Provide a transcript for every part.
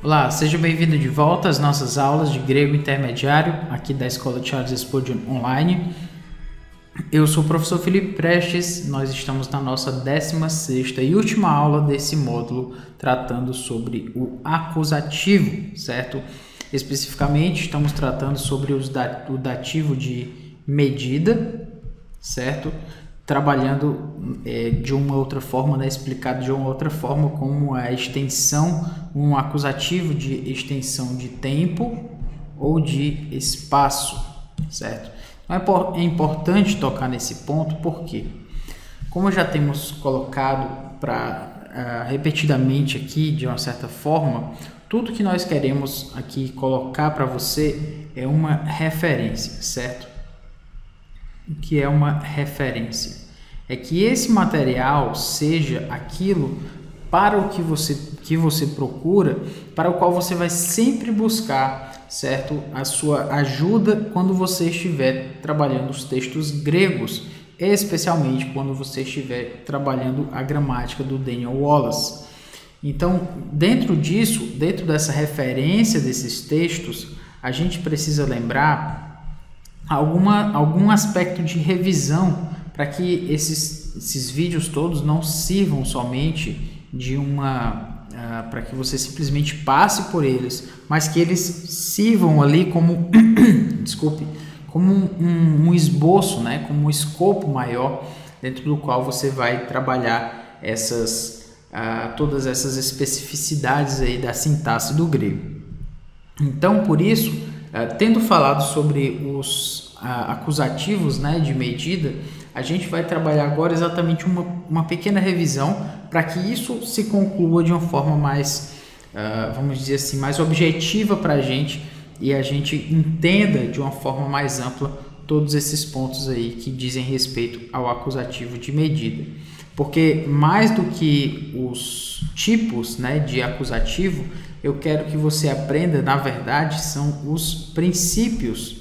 Olá, seja bem-vindo de volta às nossas aulas de grego intermediário aqui da Escola Charles Spurgeon Online. Eu sou o professor Felipe Prestes, nós estamos na nossa 16ª e última aula desse módulo tratando sobre o acusativo, certo? Especificamente, estamos tratando sobre o dativo de medida, certo? Trabalhando de uma outra forma, né? Explicado de uma outra forma, como a extensão, um acusativo de extensão de tempo ou de espaço, certo? Então, é importante tocar nesse ponto, porque, como já temos colocado repetidamente aqui, de uma certa forma, tudo que nós queremos aqui colocar para você é uma referência, certo? O que é uma referência? É que esse material seja aquilo para o que você procura, para o qual você vai sempre buscar, certo? A sua ajuda quando você estiver trabalhando os textos gregos, especialmente quando você estiver trabalhando a gramática do Daniel Wallace. Então, dentro dessa referência desses textos, a gente precisa lembrar algum aspecto de revisão para que esses vídeos todos não sirvam somente para que você simplesmente passe por eles, mas que eles sirvam ali como como um esboço, né, como um escopo maior dentro do qual você vai trabalhar todas essas especificidades aí da sintaxe do grego. Então, por isso, tendo falado sobre os acusativos, né, de medida, a gente vai trabalhar agora exatamente uma pequena revisão para que isso se conclua de uma forma mais, vamos dizer assim, mais objetiva para a gente e a gente entenda de uma forma mais ampla todos esses pontos aí que dizem respeito ao acusativo de medida. Porque mais do que os tipos, né, de acusativo, eu quero que você aprenda, na verdade, são os princípios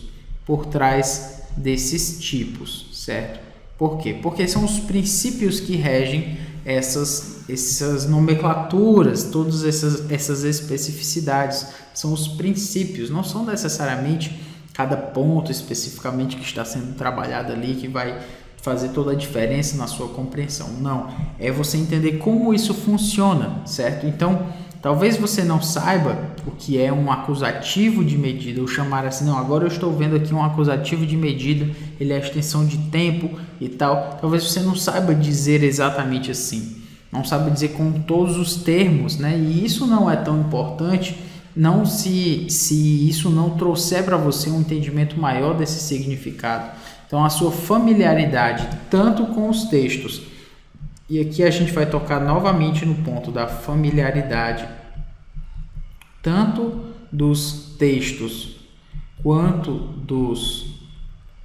por trás desses tipos, certo? Por quê? Porque são os princípios que regem essas nomenclaturas, todas essas especificidades. São os princípios, não são necessariamente cada ponto especificamente que está sendo trabalhado ali que vai fazer toda a diferença na sua compreensão. Não, é você entender como isso funciona, certo? Então, talvez você não saiba o que é um acusativo de medida, ou chamar assim, não, agora eu estou vendo aqui um acusativo de medida, ele é a extensão de tempo e tal. Talvez você não saiba dizer exatamente assim, não sabe dizer com todos os termos, né? E isso não é tão importante, não se isso não trouxer para você um entendimento maior desse significado. Então, a sua familiaridade tanto com os textos, e aqui a gente vai tocar novamente no ponto da familiaridade, tanto dos textos quanto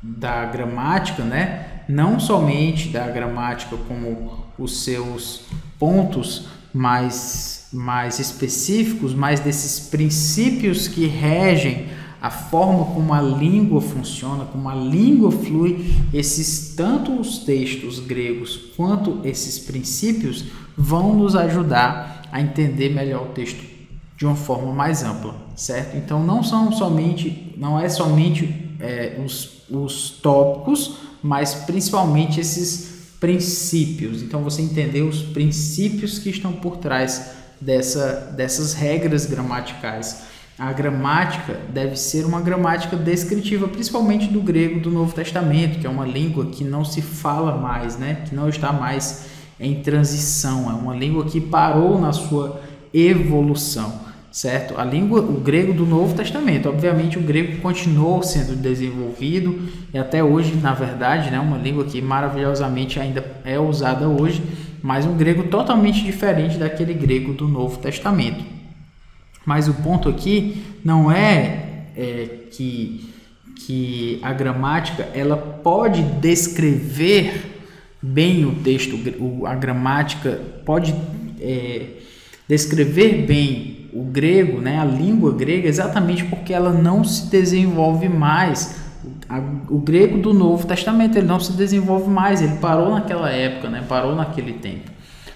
da gramática, né? Não somente da gramática como os seus pontos mais específicos, mas desses princípios que regem a forma como a língua funciona, como a língua flui. Tanto os textos gregos quanto esses princípios vão nos ajudar a entender melhor o texto de uma forma mais ampla, certo? Então não é somente os tópicos, mas principalmente esses princípios. Então você entender os princípios que estão por trás dessas regras gramaticais. A gramática deve ser uma gramática descritiva, principalmente do grego do Novo Testamento, que é uma língua que não se fala mais, né? Que não está mais em transição, é uma língua que parou na sua evolução, certo? O grego do Novo Testamento, obviamente o grego continuou sendo desenvolvido e até hoje, na verdade, né, uma língua que maravilhosamente ainda é usada hoje, mas um grego totalmente diferente daquele grego do Novo Testamento. Mas o ponto aqui não é que a gramática ela pode descrever bem o texto, a gramática pode descrever bem o grego, né, a língua grega, exatamente porque ela não se desenvolve mais. O grego do Novo Testamento ele não se desenvolve mais, ele parou naquela época, né, parou naquele tempo.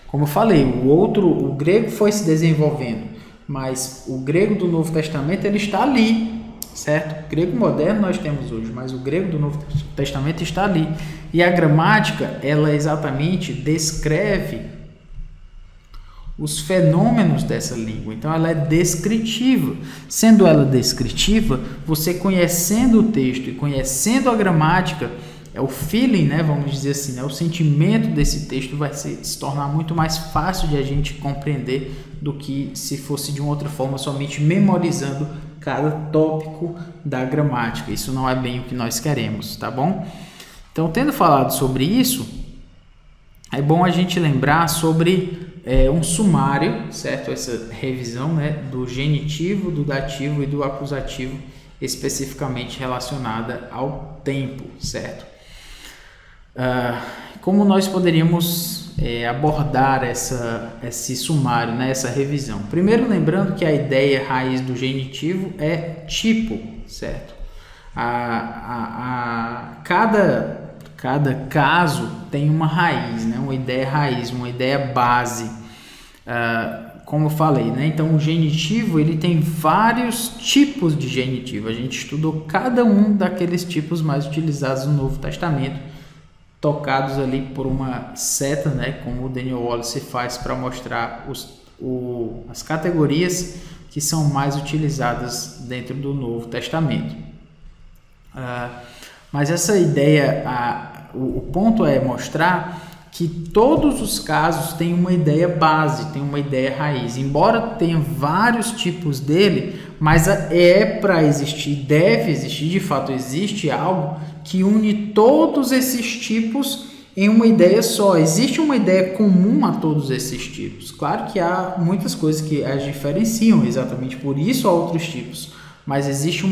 Como eu falei, o grego foi se desenvolvendo, mas o grego do Novo Testamento ele está ali, certo? O grego moderno nós temos hoje, mas o grego do Novo Testamento está ali. E a gramática, ela exatamente descreve os fenômenos dessa língua. Então ela é descritiva. Sendo ela descritiva, você conhecendo o texto e conhecendo a gramática, é o feeling, né, vamos dizer assim, né, o sentimento desse texto vai se tornar muito mais fácil de a gente compreender do que se fosse de uma outra forma, somente memorizando cada tópico da gramática. Isso não é bem o que nós queremos, tá bom? Então, tendo falado sobre isso, é bom a gente lembrar sobre um sumário, certo? Essa revisão, né, do genitivo, do dativo e do acusativo, especificamente relacionada ao tempo, certo? Como nós poderíamos abordar esse sumário, né, essa revisão? Primeiro, lembrando que a ideia raiz do genitivo é tipo, certo? Cada caso tem uma raiz, né, uma ideia raiz, uma ideia base, como eu falei, né? Então o genitivo ele tem vários tipos de genitivo. A gente estudou cada um daqueles tipos mais utilizados no Novo Testamento, tocados ali por uma seta, né, como o Daniel Wallace faz para mostrar as categorias que são mais utilizadas dentro do Novo Testamento. Mas essa ideia, o ponto é mostrar que todos os casos têm uma ideia base, têm uma ideia raiz. Embora tenha vários tipos dele, mas para existir, deve existir, de fato existe algo que une todos esses tipos em uma ideia só. Existe uma ideia comum a todos esses tipos. Claro que há muitas coisas que as diferenciam, exatamente por isso há outros tipos, mas existe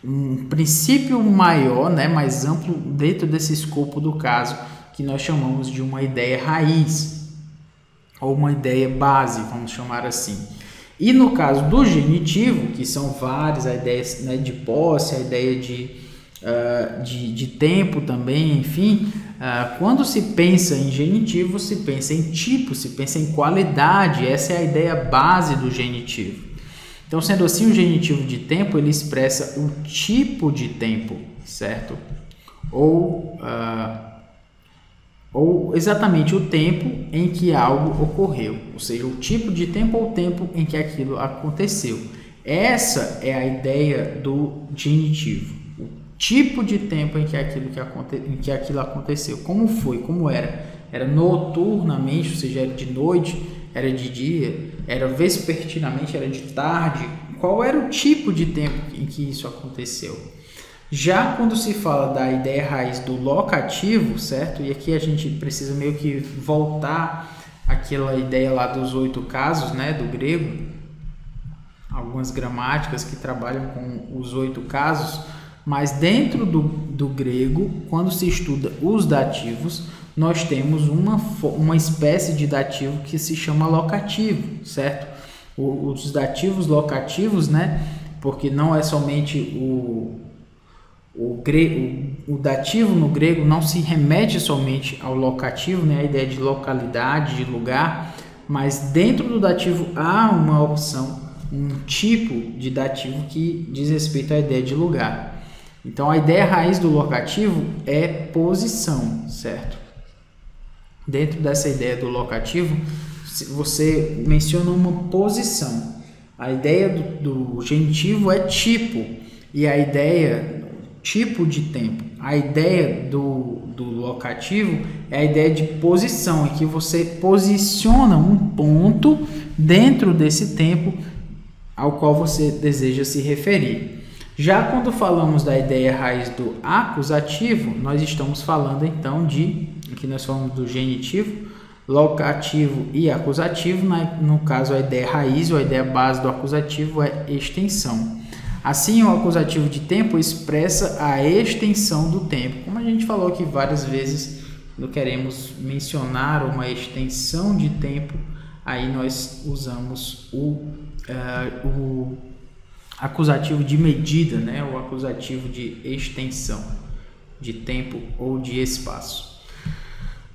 um princípio maior, né, mais amplo dentro desse escopo do caso, que nós chamamos de uma ideia raiz, ou uma ideia base, vamos chamar assim. E no caso do genitivo, que são várias, a ideia, né, de posse, a ideia de tempo também, enfim, quando se pensa em genitivo, se pensa em tipo, se pensa em qualidade, essa é a ideia base do genitivo. Então, sendo assim, o genitivo de tempo, ele expressa o tipo de tempo, certo? Ou exatamente o tempo em que algo ocorreu, ou seja, o tipo de tempo ou o tempo em que aquilo aconteceu. Essa é a ideia do genitivo, o tipo de tempo em que aquilo aconteceu, como foi, como era noturnamente, ou seja, era de noite, era de dia, era vespertinamente, era de tarde, qual era o tipo de tempo em que isso aconteceu. Já quando se fala da ideia raiz do locativo, certo? E aqui a gente precisa meio que voltar àquela ideia lá dos 8 casos, né, do grego. Algumas gramáticas que trabalham com os 8 casos, mas dentro do grego, quando se estuda os dativos, nós temos uma espécie de dativo que se chama locativo, certo? Os dativos locativos, né? Porque não é somente o dativo no grego não se remete somente ao locativo, né, a ideia de localidade, de lugar, mas dentro do dativo há uma opção, um tipo de dativo que diz respeito à ideia de lugar. Então a ideia raiz do locativo é posição, certo? Dentro dessa ideia do locativo, você menciona uma posição. A ideia do genitivo é tipo, e a ideia tipo de tempo. A ideia do locativo é a ideia de posição, em que você posiciona um ponto dentro desse tempo ao qual você deseja se referir. Já quando falamos da ideia raiz do acusativo, nós estamos falando então aqui nós falamos do genitivo, locativo e acusativo. No caso, a ideia raiz ou a ideia base do acusativo é extensão. Assim, o acusativo de tempo expressa a extensão do tempo. Como a gente falou aqui várias vezes, quando queremos mencionar uma extensão de tempo, aí nós usamos o acusativo de medida, né? O acusativo de extensão de tempo ou de espaço.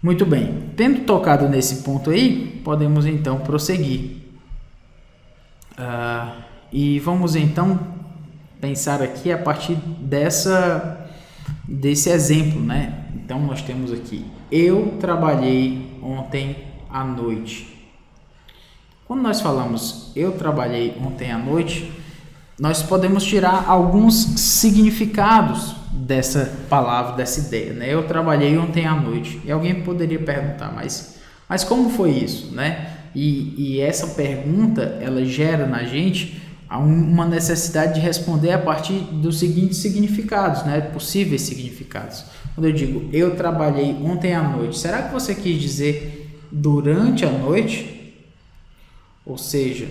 Muito bem, tendo tocado nesse ponto aí, podemos então prosseguir. E vamos então pensar aqui a partir desse exemplo, né? Então nós temos aqui: eu trabalhei ontem à noite. Quando nós falamos eu trabalhei ontem à noite, nós podemos tirar alguns significados dessa palavra, dessa ideia, né? Eu trabalhei ontem à noite. E alguém poderia perguntar, mas como foi isso, né? E essa pergunta, ela gera na gente uma necessidade de responder a partir dos seguintes significados, né? Possíveis significados. Quando eu digo eu trabalhei ontem à noite, será que você quis dizer durante a noite? Ou seja,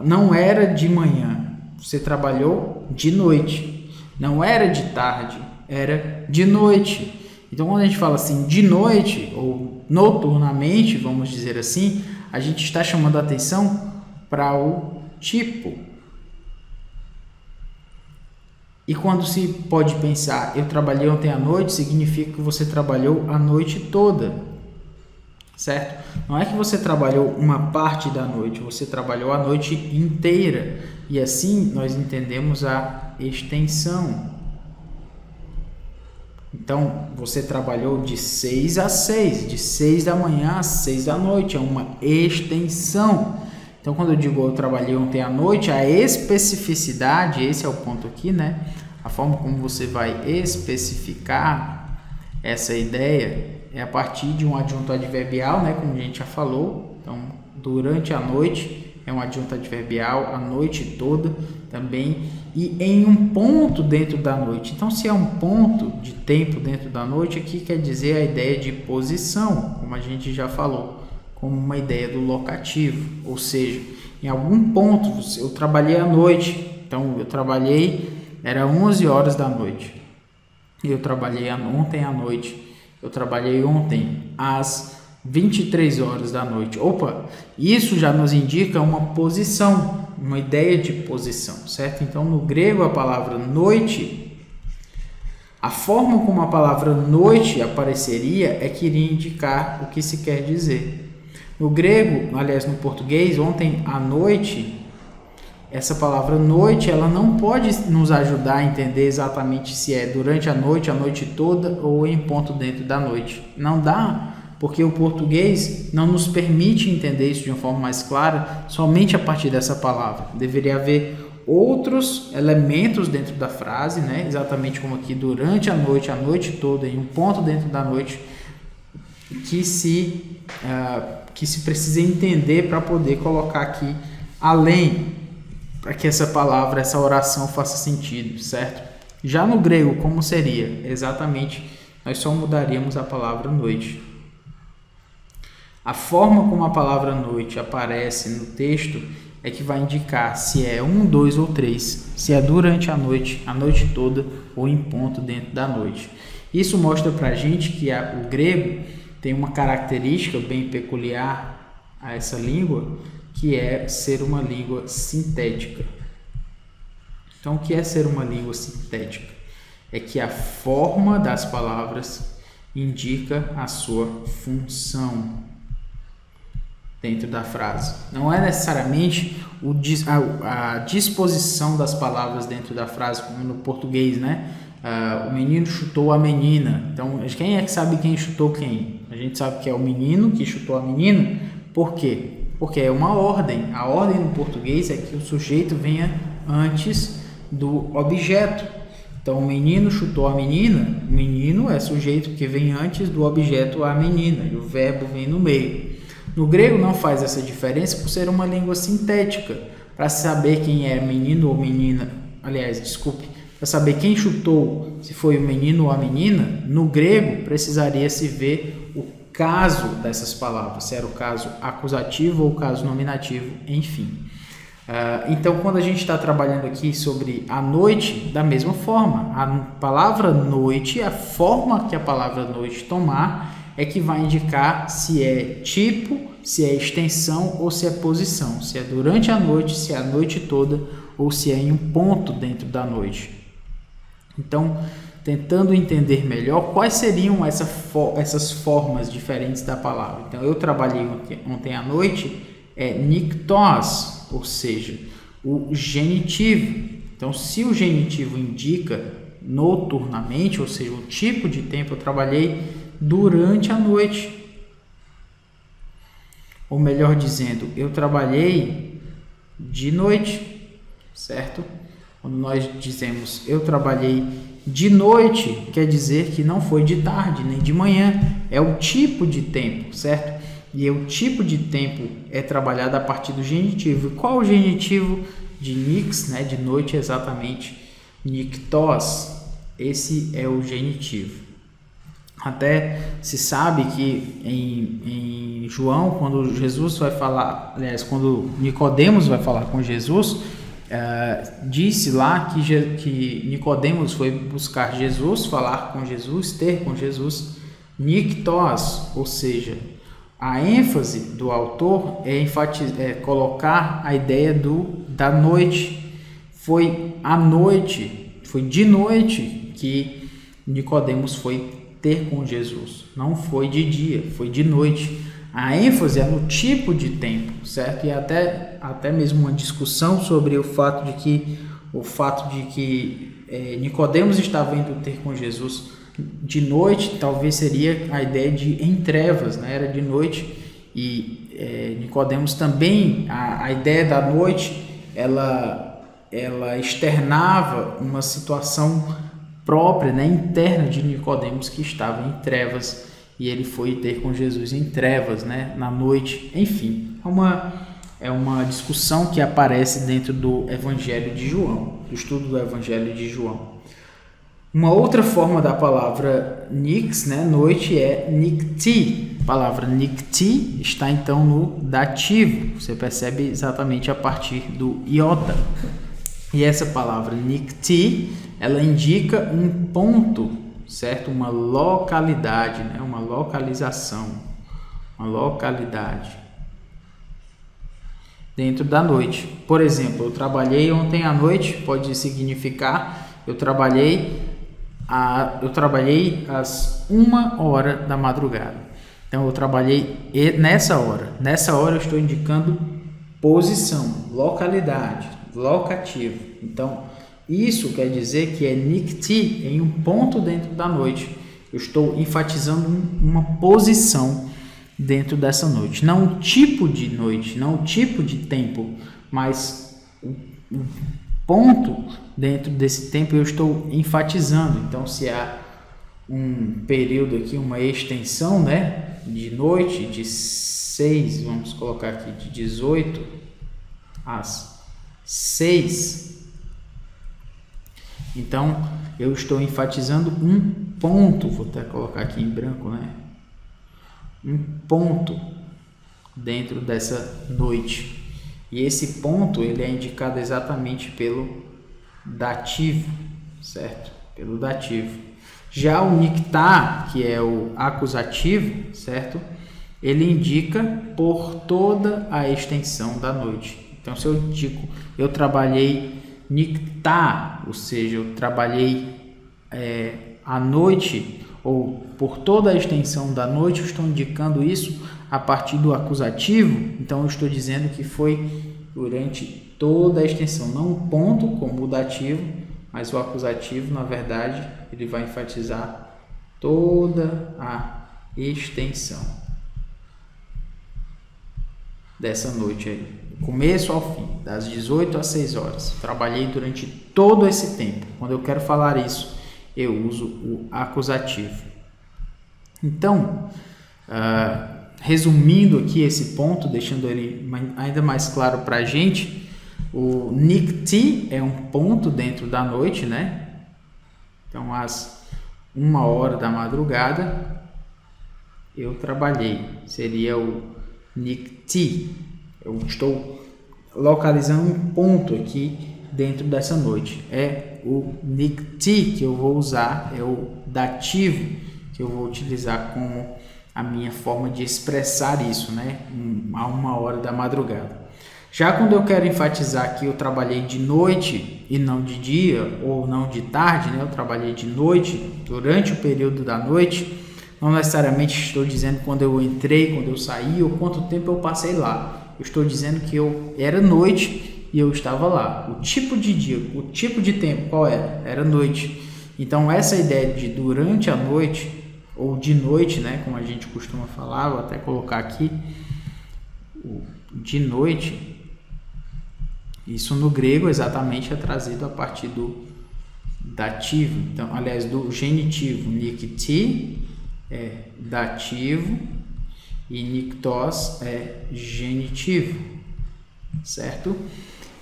não era de manhã, você trabalhou de noite. Não era de tarde, era de noite. Então, quando a gente fala assim de noite ou noturnamente, vamos dizer assim, a gente está chamando a atenção para o tipo. E quando se pode pensar eu trabalhei ontem à noite, significa que você trabalhou a noite toda, certo? Não é que você trabalhou uma parte da noite, você trabalhou a noite inteira. E assim nós entendemos a extensão. Então, você trabalhou de 6 às 6, de 6 da manhã às 6 da noite, é uma extensão. Então, quando eu digo eu trabalhei ontem à noite, a especificidade, esse é o ponto aqui, né? A forma como você vai especificar essa ideia é a partir de um adjunto adverbial, né? Como a gente já falou. Então, durante a noite é um adjunto adverbial, a noite toda também, e em um ponto dentro da noite. Então, se é um ponto de tempo dentro da noite, aqui quer dizer a ideia de posição, como a gente já falou, como uma ideia do locativo, ou seja, em algum ponto eu trabalhei à noite. Então, eu trabalhei, era 11 horas da noite. Eu trabalhei ontem à noite. Eu trabalhei ontem às 23 horas da noite. Opa, isso já nos indica uma posição, uma ideia de posição, certo? Então, no grego, a palavra noite, a forma como a palavra noite apareceria é que iria indicar o que se quer dizer. No grego, aliás, no português, ontem à noite, essa palavra noite, ela não pode nos ajudar a entender exatamente se é durante a noite toda ou em ponto dentro da noite. Não dá, porque o português não nos permite entender isso de uma forma mais clara somente a partir dessa palavra. Deveria haver outros elementos dentro da frase, né? Exatamente como aqui, durante a noite toda, em um ponto dentro da noite, que se precisa entender para poder colocar aqui além, para que essa palavra, essa oração faça sentido, certo? Já no grego, como seria? Exatamente, nós só mudaríamos a palavra noite. A forma como a palavra noite aparece no texto é que vai indicar se é 1, 2 ou 3, se é durante a noite toda ou em ponto dentro da noite. Isso mostra para a gente que o grego tem uma característica bem peculiar a essa língua, que é ser uma língua sintética. Então, o que é ser uma língua sintética? É que a forma das palavras indica a sua função dentro da frase. Não é necessariamente a disposição das palavras dentro da frase, como no português, né? O menino chutou a menina. Então, quem é que sabe quem chutou quem? A gente sabe que é o menino que chutou a menina. Por quê? Porque é uma ordem. A ordem no português é que o sujeito venha antes do objeto. Então, o menino chutou a menina. O menino é sujeito que vem antes do objeto a menina. E o verbo vem no meio. No grego não faz essa diferença por ser uma língua sintética. Para saber quem é menino ou menina, para saber quem chutou, se foi o menino ou a menina, no grego precisaria se ver o caso dessas palavras, se era o caso acusativo ou o caso nominativo, enfim. Então, quando a gente está trabalhando aqui sobre a noite, da mesma forma, a palavra noite, a forma que a palavra noite tomar, é que vai indicar se é tipo, se é extensão ou se é posição, se é durante a noite, se é a noite toda ou se é em um ponto dentro da noite. Então, tentando entender melhor quais seriam essas formas diferentes da palavra. Então, eu trabalhei ontem à noite, é niktos, ou seja, o genitivo. Então, se o genitivo indica noturnamente, ou seja, o tipo de tempo, eu trabalhei durante a noite. Ou melhor dizendo, eu trabalhei de noite, certo? Quando nós dizemos eu trabalhei de noite, quer dizer que não foi de tarde nem de manhã, é o tipo de tempo, certo? E o tipo de tempo é trabalhado a partir do genitivo. E qual o genitivo de nix, né? De noite, exatamente, niktos. Esse é o genitivo. Até se sabe que em João, quando Jesus vai falar, aliás, quando Nicodemos vai falar com Jesus, disse lá que Nicodemos foi buscar Jesus, falar com Jesus, ter com Jesus, niktos, ou seja, a ênfase do autor é colocar a ideia da noite. Foi à noite, foi de noite que Nicodemos foi ter com Jesus. Não foi de dia, foi de noite. A ênfase é no tipo de tempo, certo? E até mesmo uma discussão sobre o fato de que Nicodemos estava indo ter com Jesus de noite, talvez seria a ideia de em trevas, né? Era de noite e Nicodemos também, a ideia da noite, ela externava uma situação própria, né, interna de Nicodemos, que estava em trevas e ele foi ter com Jesus em trevas, né, na noite. Enfim, é uma discussão que aparece dentro do Evangelho de João, do estudo do Evangelho de João. Uma outra forma da palavra nix, né, noite, é nikti. A palavra nikti está então no dativo. Você percebe exatamente a partir do iota. E essa palavra nikti, ela indica um ponto, certo? Uma localidade, né? Uma localização, uma localidade dentro da noite. Por exemplo, eu trabalhei ontem à noite, pode significar eu trabalhei às 1h da madrugada. Então eu trabalhei nessa hora. Nessa hora eu estou indicando posição, localidade, locativo. Então isso quer dizer que é nikti, em um ponto dentro da noite. Eu estou enfatizando uma posição dentro dessa noite. Não um tipo de noite, não um tipo de tempo, mas um ponto dentro desse tempo eu estou enfatizando. Então, se há um período aqui, uma extensão, né, de noite, de 6, vamos colocar aqui, de 18 às 6, então eu estou enfatizando um ponto, vou até colocar aqui em branco, né? Um ponto dentro dessa noite. E esse ponto ele é indicado exatamente pelo dativo, certo? Pelo dativo. Já o nikta, que é o acusativo, certo? Ele indica por toda a extensão da noite. Então, se eu digo, eu trabalhei nikta, ou seja, eu trabalhei à noite, ou por toda a extensão da noite, eu estou indicando isso a partir do acusativo. Então, eu estou dizendo que foi durante toda a extensão, não um ponto como o dativo, mas o acusativo, na verdade, ele vai enfatizar toda a extensão dessa noite aí, do começo ao fim, das 18 às 6 horas. Trabalhei durante todo esse tempo. Quando eu quero falar isso, eu uso o acusativo. Então, resumindo aqui esse ponto, deixando ele ainda mais claro para a gente, o nikti é um ponto dentro da noite, né? Então, às 1h da madrugada, eu trabalhei. Seria o nikti. Eu estou localizando um ponto aqui dentro dessa noite. É o nikti que eu vou usar, é o dativo que eu vou utilizar como a minha forma de expressar isso, né? A 1h da madrugada. Já quando eu quero enfatizar que eu trabalhei de noite e não de dia, ou não de tarde, né? Eu trabalhei de noite, durante o período da noite, não necessariamente estou dizendo quando eu entrei, quando eu saí, ou quanto tempo eu passei lá. Eu estou dizendo que era noite e eu estava lá. O tipo de dia, o tipo de tempo, qual era? Era noite. Então essa ideia de durante a noite, ou de noite, né, como a gente costuma falar, vou até colocar aqui, de noite, isso no grego exatamente é trazido a partir do dativo, então, aliás, do genitivo. Nikti é dativo e niktos é genitivo, certo?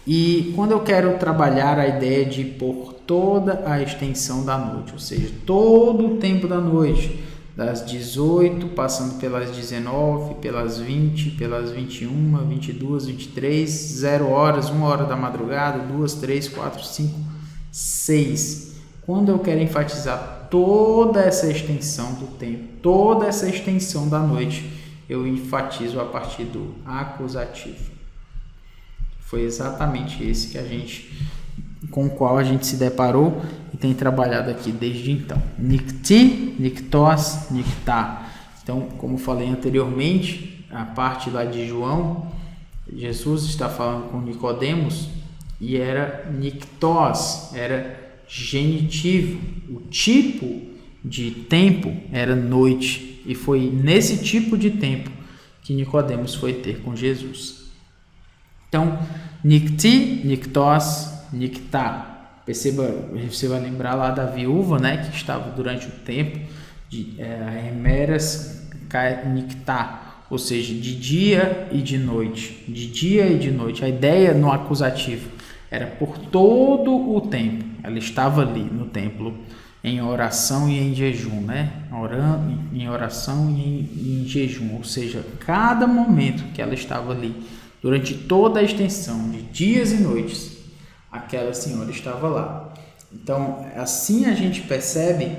E quando eu quero trabalhar a ideia de por toda a extensão da noite, ou seja, todo o tempo da noite, das 18, passando pelas 19, pelas 20, pelas 21, 22, 23, 0 horas, 1 hora da madrugada, 2, 3, 4, 5, 6. Quando eu quero enfatizar toda essa extensão do tempo, toda essa extensão da noite, eu enfatizo a partir do acusativo. Foi exatamente esse com o qual a gente se deparou e tem trabalhado aqui desde então. Nikti, niktos, niktá. Então, como falei anteriormente, a parte lá de João, Jesus está falando com Nicodemos e era niktos, era genitivo. O tipo de tempo era noite e foi nesse tipo de tempo que Nicodemos foi ter com Jesus. Então, nikti, niktos, niktá. Perceba, você vai lembrar lá da viúva, né, que estava durante o tempo de Hemeras niktá, ou seja, de dia e de noite. De dia e de noite. A ideia no acusativo era por todo o tempo. Ela estava ali no templo em oração e em jejum, né? Orando, em oração e em jejum, ou seja, cada momento que ela estava ali, durante toda a extensão de dias e noites, aquela senhora estava lá. Então, assim a gente percebe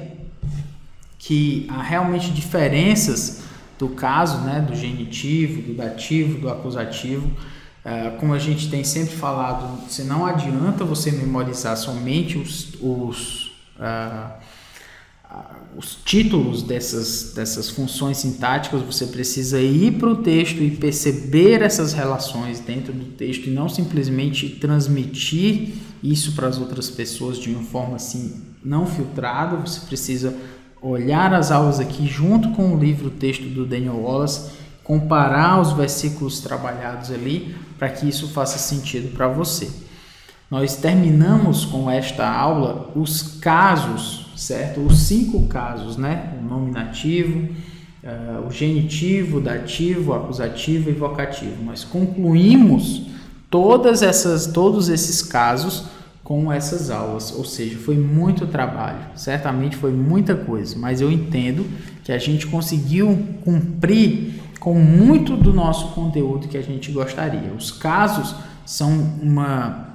que há realmente diferenças do caso, né, do genitivo, do dativo, do acusativo. Como a gente tem sempre falado, se não adianta você memorizar somente os títulos dessas funções sintáticas, você precisa ir para o texto e perceber essas relações dentro do texto e não simplesmente transmitir isso para as outras pessoas de uma forma assim não filtrada. Você precisa olhar as aulas aqui junto com o livro texto do Daniel Wallace, comparar os versículos trabalhados ali para que isso faça sentido para você. Nós terminamos com esta aula os casos, certo? Os 5 casos, né? O nominativo, o genitivo, o dativo, o acusativo e vocativo. Nós concluímos todos esses casos com essas aulas, ou seja, foi muito trabalho, certamente foi muita coisa, mas eu entendo que a gente conseguiu cumprir com muito do nosso conteúdo que a gente gostaria. Os casos são uma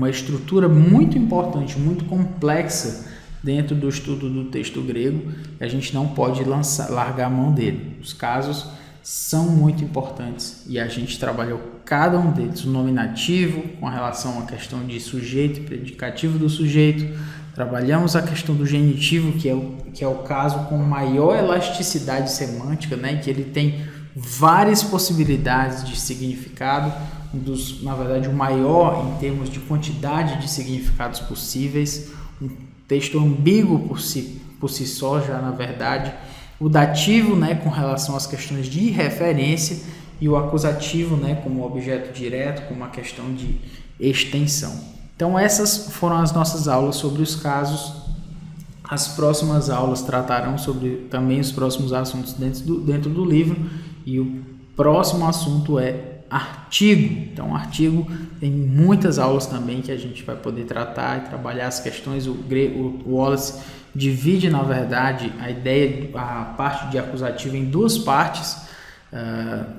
estrutura muito importante, muito complexa dentro do estudo do texto grego, a gente não pode largar a mão dele. Os casos são muito importantes e a gente trabalhou cada um deles. O nominativo com relação à questão de sujeito e predicativo do sujeito, trabalhamos a questão do genitivo, que é o caso com maior elasticidade semântica, né, que ele tem várias possibilidades de significado, na verdade o maior em termos de quantidade de significados possíveis, um texto ambíguo por si só já, na verdade, o dativo, né, com relação às questões de referência, e o acusativo, né, como objeto direto, como uma questão de extensão. Então essas foram as nossas aulas sobre os casos. As próximas aulas tratarão sobre também os próximos assuntos dentro do livro, e o próximo assunto é artigo. Então, artigo tem muitas aulas também que a gente vai poder tratar e trabalhar as questões. O Wallace divide, na verdade, a parte de acusativo em 2 partes.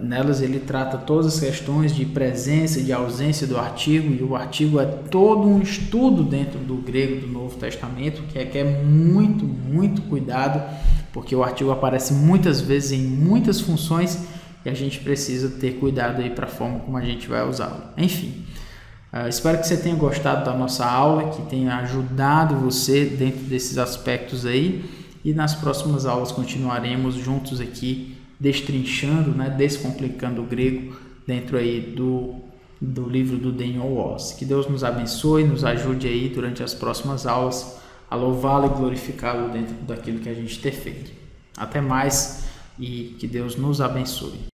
Nelas ele trata todas as questões de presença e de ausência do artigo, e o artigo é todo um estudo dentro do grego do Novo Testamento, que é muito, muito cuidado, porque o artigo aparece muitas vezes em muitas funções e a gente precisa ter cuidado aí para a forma como a gente vai usá-lo. Enfim, espero que você tenha gostado da nossa aula, que tenha ajudado você dentro desses aspectos aí, e nas próximas aulas continuaremos juntos aqui destrinchando, né, descomplicando o grego dentro aí do do livro do Daniel Oz. Que Deus nos abençoe, nos ajude aí durante as próximas aulas a louvá-lo e glorificá-lo dentro daquilo que a gente ter feito. Até mais e que Deus nos abençoe.